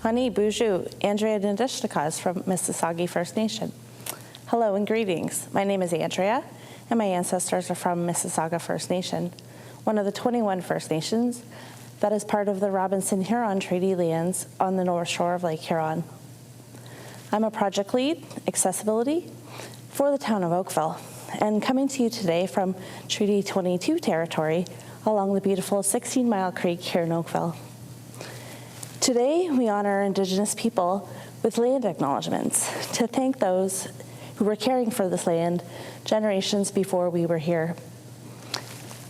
Ani Buju, Andrea Nandishnakas from Mississauga First Nation. Hello and greetings. My name is Andrea, and my ancestors are from Mississauga First Nation, one of the 21 First Nations that is part of the Robinson-Huron Treaty lands on the north shore of Lake Huron. I'm a project lead, accessibility, for the town of Oakville, and coming to you today from Treaty 22 territory along the beautiful 16-Mile Creek here in Oakville. Today, we honor Indigenous people with land acknowledgements to thank those who were caring for this land generations before we were here.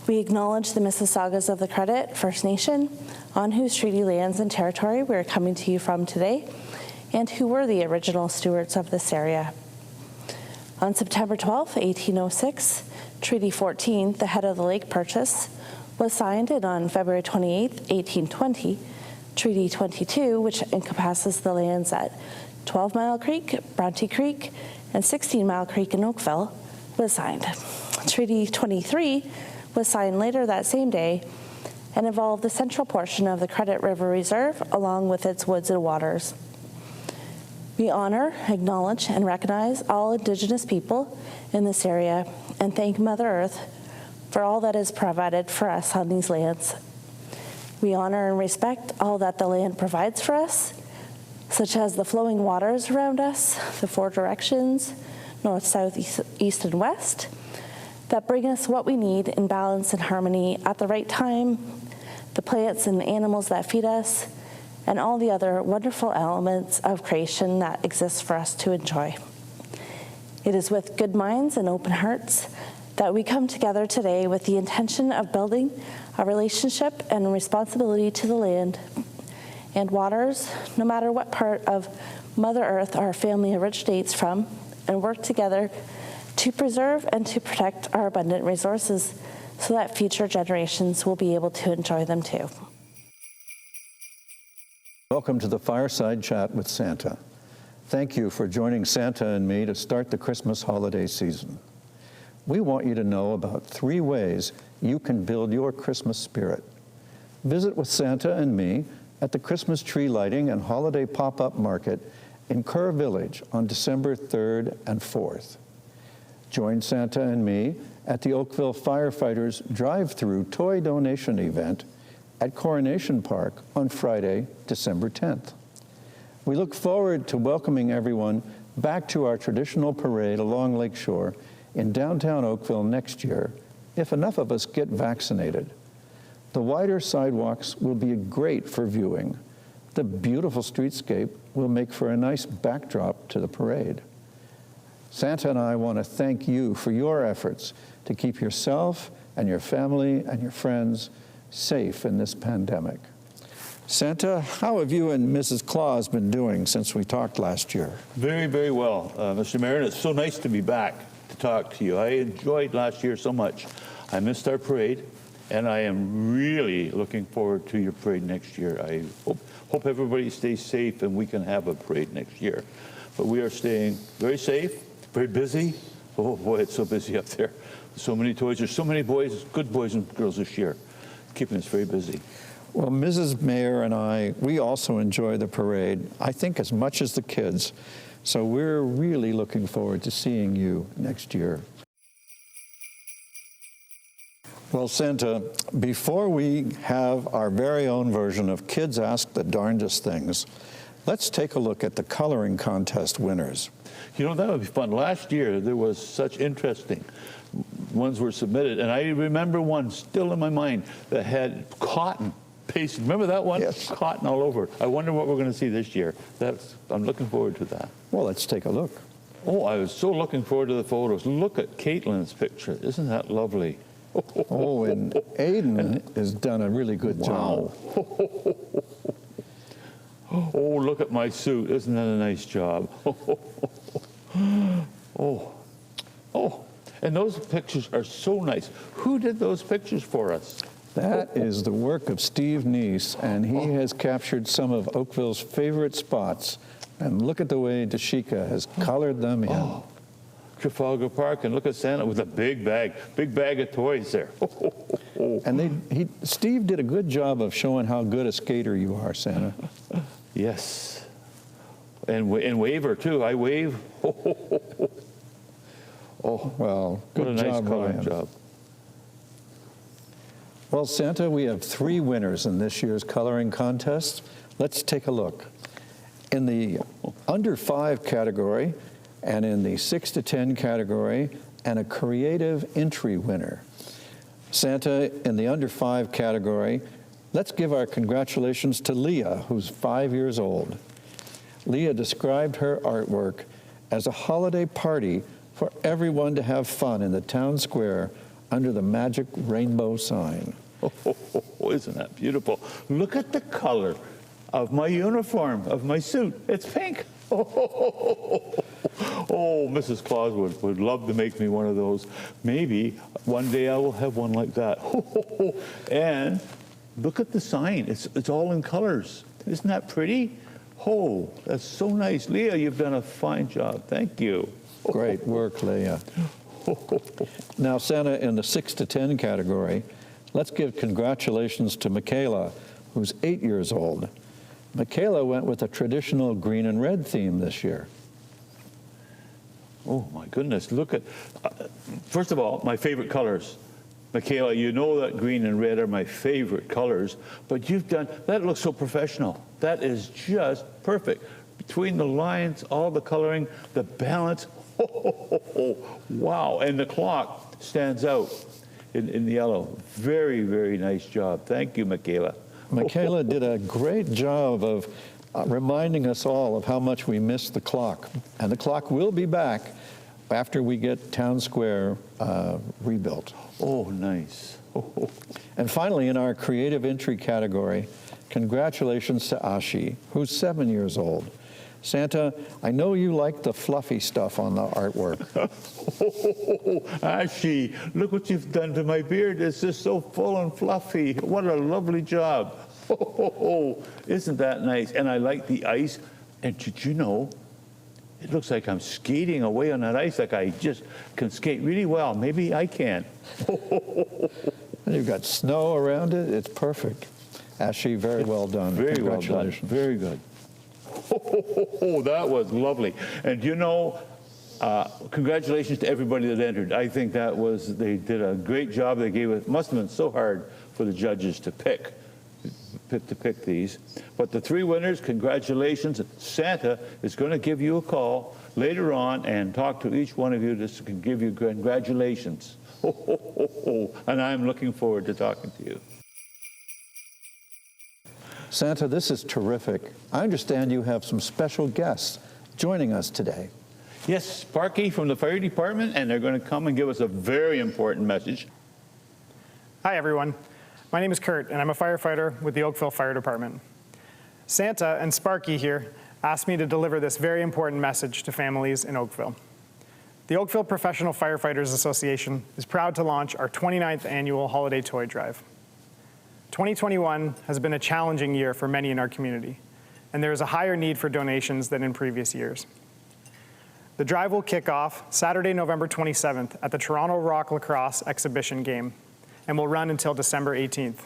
We acknowledge the Mississaugas of the Credit First Nation, on whose treaty lands and territory we are coming to you from today, and who were the original stewards of this area. On September 12, 1806, Treaty 14, the Head of the Lake Purchase, was signed, and on February 28, 1820, Treaty 22, which encompasses the lands at 12-Mile Creek, Bronte Creek, and 16-Mile Creek in Oakville, was signed. Treaty 23 was signed later that same day and involved the central portion of the Credit River Reserve along with its woods and waters. We honor, acknowledge, and recognize all Indigenous people in this area and thank Mother Earth for all that is provided for us on these lands. We honor and respect all that the land provides for us, such as the flowing waters around us, the four directions, north, south, east, and west, that bring us what we need in balance and harmony at the right time, the plants and animals that feed us, and all the other wonderful elements of creation that exist for us to enjoy. It is with good minds and open hearts that we come together today with the intention of building a relationship and responsibility to the land and waters, no matter what part of Mother Earth our family originates from, and work together to preserve and to protect our abundant resources so that future generations will be able to enjoy them too. Welcome to the Fireside Chat with Santa. Thank you for joining Santa and me to start the Christmas holiday season. We want you to know about 3 ways you can build your Christmas spirit. Visit with Santa and me at the Christmas tree lighting and holiday pop-up market in Kerr Village on December 3rd and 4th. Join Santa and me at the Oakville Firefighters drive-through toy donation event at Coronation Park on Friday, December 10th. We look forward to welcoming everyone back to our traditional parade along Lakeshore in downtown Oakville next year, if enough of us get vaccinated. The wider sidewalks will be great for viewing. The beautiful streetscape will make for a nice backdrop to the parade. Santa and I want to thank you for your efforts to keep yourself and your family and your friends safe in this pandemic. Santa, how have you and Mrs. Claus been doing since we talked last year? Very, very well, Mr. Mayor. It's so nice to be back to talk to you. I enjoyed last year so much. I missed our parade, and I am really looking forward to your parade next year. I hope everybody stays safe and we can have a parade next year. But we are staying very safe, very busy. Oh boy, it's so busy up there. So many toys. There's so many boys, good boys and girls this year, keeping us very busy. Well, Mrs. Mayor and I, we also enjoy the parade, I think as much as the kids. So we're really looking forward to seeing you next year. Well, Santa, before we have our very own version of Kids Ask the Darndest Things, let's take a look at the coloring contest winners. You know, that would be fun. Last year, there was such interesting ones were submitted, and I remember one still in my mind that had cotton pasted. Remember that one? Yes. Cotton all over. I wonder what we're going to see this year. I'm looking forward to that. Well, let's take a look. Oh, I was so looking forward to the photos. Look at Caitlin's picture. Isn't that lovely? Oh, and Aiden has done a really good job. Oh, look at my suit. Isn't that a nice job? Oh, and those pictures are so nice. Who did those pictures for us? That is the work of Steve Neese, and he has captured some of Oakville's favorite spots. And look at the way Dashika has colored them in. Trafalgar Park, and look at Santa with a big bag of toys there. And Steve did a good job of showing how good a skater you are, Santa. Yes. And waver, too. I wave. Oh, Well, what a good nice job, coloring Ryan. job. Well, Santa, we have 3 winners in this year's coloring contest. Let's take a look. In the under 5 category, and in the 6 to 10 category, and a creative entry winner. Santa, in the under 5 category, let's give our congratulations to Leah, who's 5 years old. Leah described her artwork as a holiday party for everyone to have fun in the town square under the magic rainbow sign. Oh, isn't that beautiful? Look at the color of my uniform, of my suit. It's pink. Oh, Mrs. Claus would love to make me one of those. Maybe one day I will have one like that. And look at the sign. It's all in colors. Isn't that pretty? Oh, that's so nice. Leah, you've done a fine job. Thank you. Great work, Leah. Now, Santa, in the 6 to 10 category, let's give congratulations to Michaela, who's 8 years old. Michaela went with a traditional green and red theme this year. Oh, my goodness. Look at, first of all, my favorite colors. Michaela, you know that green and red are my favorite colors, but you've done, that looks so professional. That is just perfect. Between the lines, all the coloring, the balance, wow. And the clock stands out in the yellow. Very, very nice job. Thank you, Michaela. Michaela did a great job of reminding us all of how much we miss the clock. And the clock will be back after we get Town Square rebuilt. Oh, nice. And finally, in our creative entry category, congratulations to Ashi, who's 7 years old. Santa, I know you like the fluffy stuff on the artwork. Ashi, look what you've done to my beard. It's just so full and fluffy. What a lovely job. Isn't that nice? And I like the ice. And did you know, it looks like I'm skating away on that ice, like I just can skate really well. Maybe I can. And you've got snow around it. It's perfect. Ashi, very well done. Very well done. Very good. That was lovely. And you know, congratulations to everybody that entered. I think they did a great job. They gave it, must have been so hard for the judges to pick these. But the 3 winners, congratulations. Santa is going to give you a call later on and talk to each one of you to give you congratulations. And I'm looking forward to talking to you. Santa, this is terrific. I understand you have some special guests joining us today. Yes, Sparky from the fire department, and they're going to come and give us a very important message. Hi, everyone. My name is Kurt, and I'm a firefighter with the Oakville Fire Department. Santa and Sparky here asked me to deliver this very important message to families in Oakville. The Oakville Professional Firefighters Association is proud to launch our 29th annual holiday toy drive. 2021 has been a challenging year for many in our community, and there is a higher need for donations than in previous years. The drive will kick off Saturday, November 27th at the Toronto Rock Lacrosse exhibition game and will run until December 18th.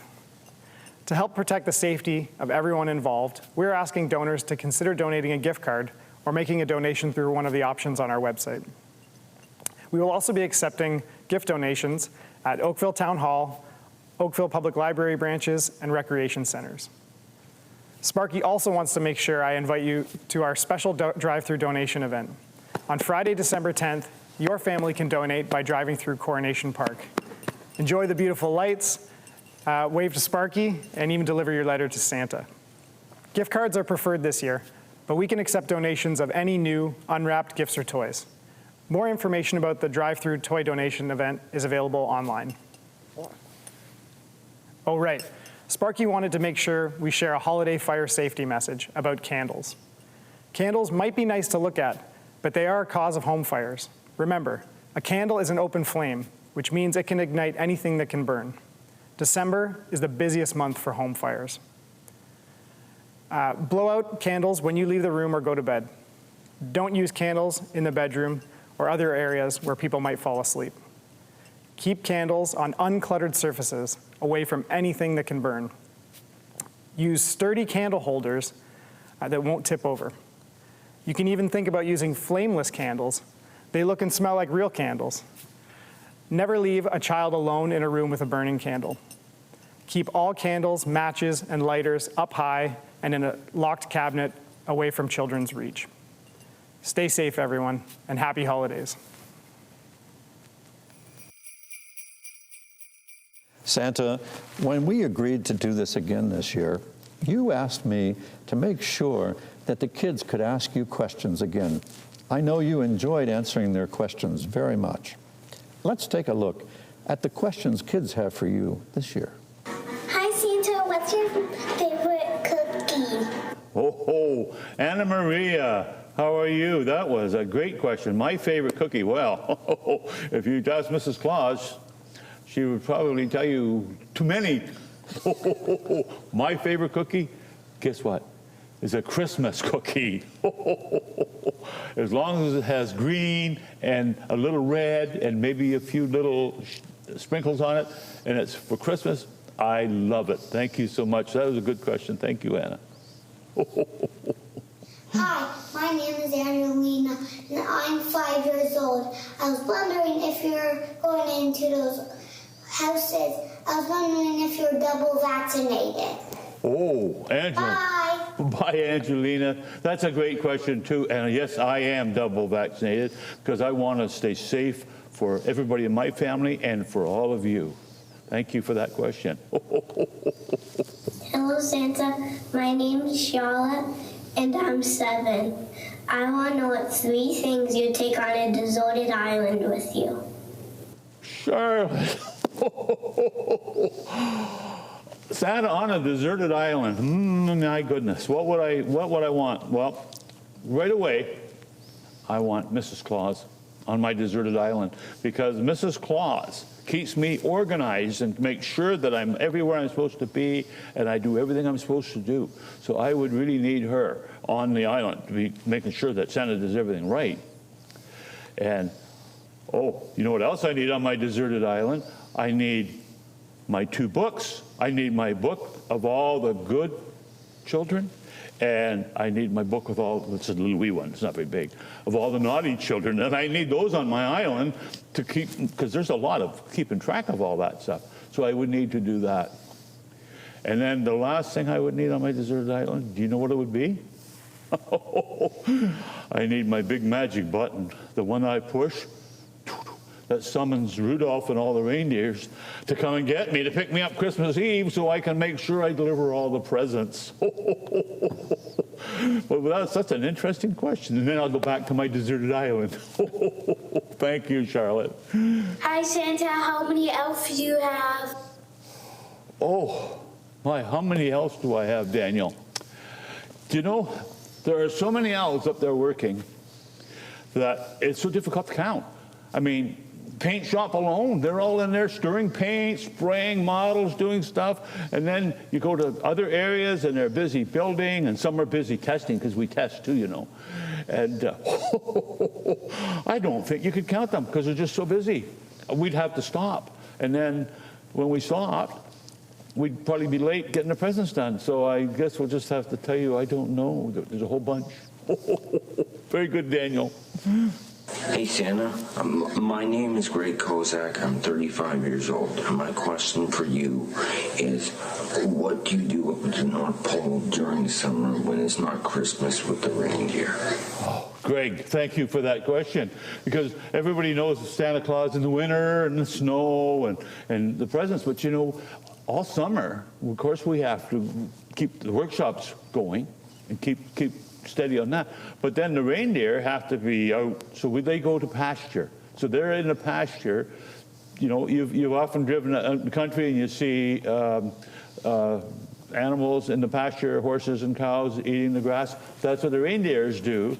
To help protect the safety of everyone involved, we're asking donors to consider donating a gift card or making a donation through one of the options on our website. We will also be accepting gift donations at Oakville Town Hall, Oakville Public Library branches, and recreation centers. Sparky also wants to make sure I invite you to our special drive-through donation event. On Friday, December 10th, your family can donate by driving through Coronation Park. Enjoy the beautiful lights, wave to Sparky, and even deliver your letter to Santa. Gift cards are preferred this year, but we can accept donations of any new unwrapped gifts or toys. More information about the drive-through toy donation event is available online. Oh, right. Sparky wanted to make sure we share a holiday fire safety message about candles. Candles might be nice to look at, but they are a cause of home fires. Remember, a candle is an open flame, which means it can ignite anything that can burn. December is the busiest month for home fires. Blow out candles when you leave the room or go to bed. Don't use candles in the bedroom or other areas where people might fall asleep. Keep candles on uncluttered surfaces, away from anything that can burn. Use sturdy candle holders that won't tip over. You can even think about using flameless candles. They look and smell like real candles. Never leave a child alone in a room with a burning candle. Keep all candles, matches, and lighters up high and in a locked cabinet away from children's reach. Stay safe, everyone, and happy holidays. Santa, when we agreed to do this again this year, you asked me to make sure that the kids could ask you questions again. I know you enjoyed answering their questions very much. Let's take a look at the questions kids have for you this year. Hi, Santa. What's your favorite cookie? Oh, Anna Maria, how are you? That was a great question. My favorite cookie, well, if you'd ask Mrs. Claus, she would probably tell you too many. My favorite cookie, guess what? Is a Christmas cookie. As long as it has green and a little red and maybe a few little sprinkles on it, and it's for Christmas, I love it. Thank you so much. That was a good question. Thank you, Anna. Hi, my name is Angelina, and I'm 5 years old. I was wondering if you're going into those houses. I was wondering if you're double vaccinated. Oh, Angela. Bye. Bye, Angelina. That's a great question, too. And yes, I am double vaccinated because I want to stay safe for everybody in my family and for all of you. Thank you for that question. Hello, Santa. My name is Charlotte, and I'm 7. I want to know what 3 things you take on a deserted island with you. Charlotte. Santa on a deserted island. My goodness. What would I want? Well, right away, I want Mrs. Claus on my deserted island because Mrs. Claus keeps me organized and makes sure that I'm everywhere I'm supposed to be and I do everything I'm supposed to do. So I would really need her on the island to be making sure that Santa does everything right. And, oh, you know what else I need on my deserted island? I need my 2 books. I need my book of all the good children, and I need my book with all, it's a little wee one, it's not very big, of all the naughty children, and I need those on my island to keep, because there's a lot of keeping track of all that stuff. So I would need to do that. And then the last thing I would need on my deserted island, do you know what it would be? I need my big magic button, the one I push, that summons Rudolph and all the reindeers to come and get me, to pick me up Christmas Eve so I can make sure I deliver all the presents. Well, that's such an interesting question. And then I'll go back to my deserted island. Thank you, Charlotte. Hi, Santa. How many elves do you have? Oh, my, how many elves do I have, Daniel? Do you know, there are so many elves up there working that it's so difficult to count. I mean, paint shop alone, they're all in there stirring paint, spraying models, doing stuff. And then you go to other areas and they're busy building, and some are busy testing because we test too, you know. And I don't think you could count them because they're just so busy. We'd have to stop. And then when we stopped, we'd probably be late getting the presents done. So I guess we'll just have to tell you, I don't know. There's a whole bunch. Very good, Daniel. Hey Santa, my name is Greg Kozak. I'm 35 years old, and my question for you is, what do you do up at the North Pole during the summer when it's not Christmas with the reindeer? Oh, Greg, thank you for that question, because everybody knows Santa Claus in the winter and the snow and the presents, but you know, all summer, of course, we have to keep the workshops going and keep steady on that. But then the reindeer have to be out, so they go to pasture. So they're in the pasture. You know, you've often driven out the country and you see animals in the pasture, horses and cows eating the grass. That's what the reindeers do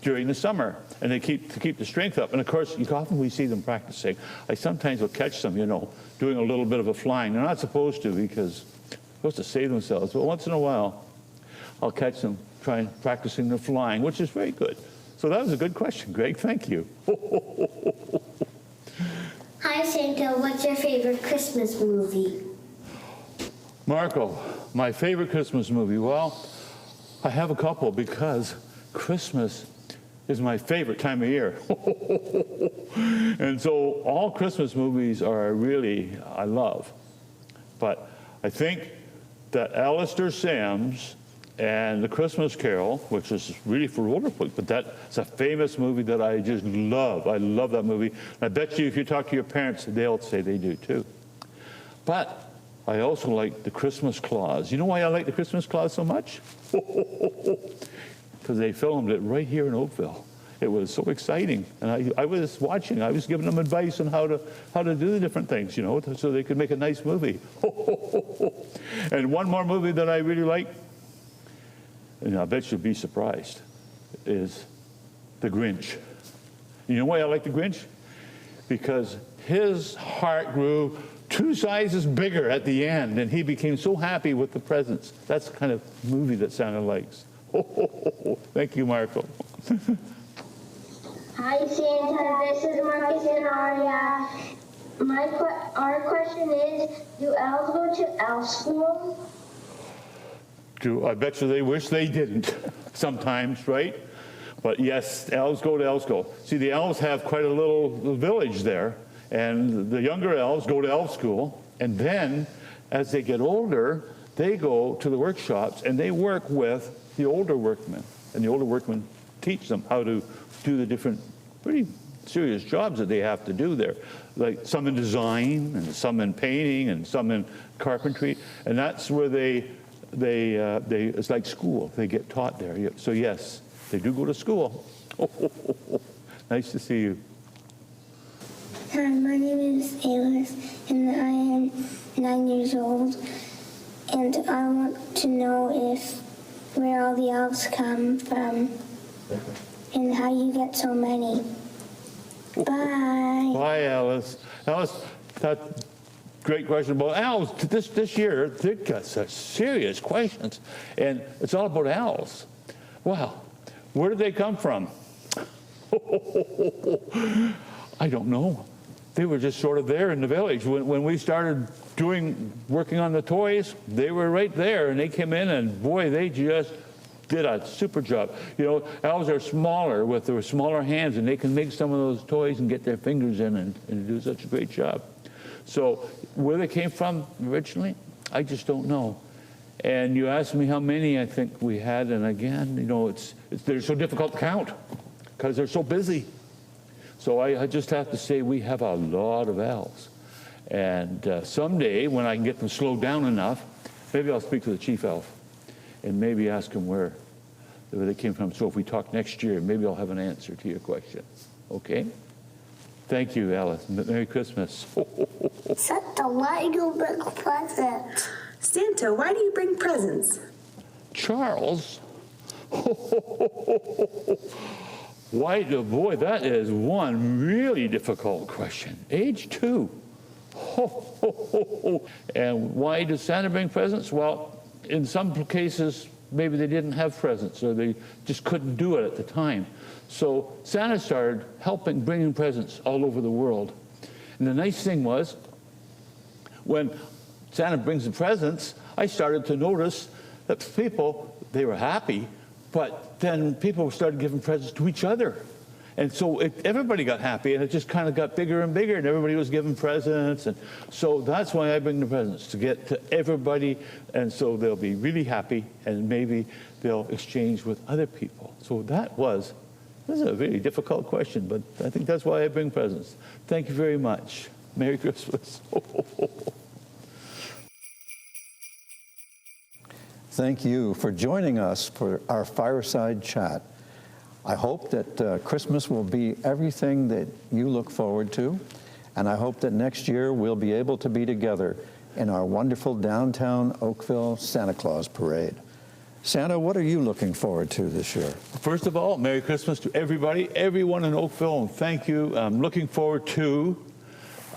during the summer, and they keep the strength up. And of course, often we see them practicing. I sometimes will catch them, you know, doing a little bit of a flying. They're not supposed to because they're supposed to save themselves, but once in a while, I'll catch them practicing their flying, which is very good. So that was a good question, Greg. Thank you. Hi, Santa. What's your favorite Christmas movie? Marco, my favorite Christmas movie. Well, I have a couple because Christmas is my favorite time of year. And so all Christmas movies are really, I love. But I think that Alistair Sam's and The Christmas Carol, which is really for older folks, but that's a famous movie that I just love. I love that movie. I bet you if you talk to your parents, they'll say they do too. But I also like The Christmas Claus. You know why I like The Christmas Claus so much? Because they filmed it right here in Oakville. It was so exciting. And I was watching, I was giving them advice on how to do the different things, you know, so they could make a nice movie. And one more movie that I really like, and I bet you'll be surprised, is The Grinch. You know why I like The Grinch? Because his heart grew 2 sizes bigger at the end, and he became so happy with the presents. That's the kind of movie that Santa likes. Thank you, Marco. Hi, Santa. This is Marcus and Aria. Our question is, do elves go to elf school? I bet you they wish they didn't sometimes, right? But yes, elves go to elf school. See, the elves have quite a little village there, and the younger elves go to elf school, and then as they get older, they go to the workshops and they work with the older workmen, and the older workmen teach them how to do the different pretty serious jobs that they have to do there, like some in design and some in painting and some in carpentry, and that's where they it's like school. They get taught there. So yes, they do go to school. Nice to see you. Hi, my name is Aylis, and I am 9 years old, and I want to know where all the elves come from and how you get so many. Bye. Bye, Alice. Alice, that's great question about owls. This year, they've got such serious questions, and it's all about owls. Wow, where did they come from? I don't know. They were just sort of there in the village. When we started working on the toys, they were right there, and they came in, and boy, they just did a super job. You know, owls are smaller with their smaller hands, and they can make some of those toys and get their fingers in and do such a great job. So where they came from originally, I just don't know. And you asked me how many I think we had, and again, you know, they're so difficult to count because they're so busy. So I just have to say we have a lot of owls. And someday, when I can get them slowed down enough, maybe I'll speak to the chief elf and maybe ask him where they came from. So if we talk next year, maybe I'll have an answer to your question. Okay? Thank you, Alice. Merry Christmas. Santa, why do you bring presents? Santa, why do you bring presents? Charles? Boy, that is one really difficult question. Age 2. And why does Santa bring presents? Well, in some cases, maybe they didn't have presents or they just couldn't do it at the time. So Santa started bringing presents all over the world. And the nice thing was, when Santa brings the presents, I started to notice that people, they were happy, but then people started giving presents to each other. And so everybody got happy, and it just kind of got bigger and bigger, and everybody was giving presents. And so that's why I bring the presents, to get to everybody, and so they'll be really happy, and maybe they'll exchange with other people. So this is a very difficult question, but I think that's why I bring presents. Thank you very much. Merry Christmas. Thank you for joining us for our Fireside Chat. I hope that Christmas will be everything that you look forward to, and I hope that next year we'll be able to be together in our wonderful downtown Oakville Santa Claus Parade. Santa, what are you looking forward to this year? First of all, Merry Christmas to everybody, everyone in Oakville, and thank you. I'm looking forward to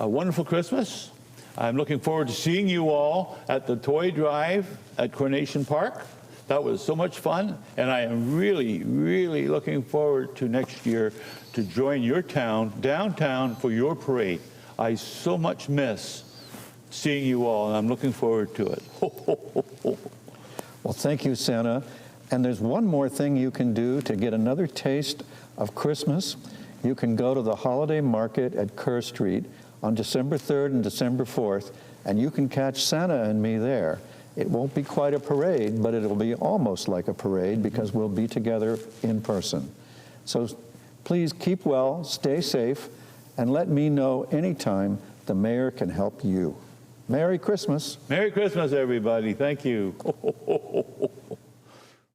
a wonderful Christmas. I'm looking forward to seeing you all at the toy drive at Coronation Park. That was so much fun, and I am really, really looking forward to next year to join your town, downtown, for your parade. I so much miss seeing you all, and I'm looking forward to it. Well, thank you, Santa. And there's one more thing you can do to get another taste of Christmas. You can go to the holiday market at Kerr Street on December 3rd and December 4th, and you can catch Santa and me there. It won't be quite a parade, but it'll be almost like a parade because we'll be together in person. So please keep well, stay safe, and let me know anytime the mayor can help you. Merry Christmas. Merry Christmas, everybody. Thank you.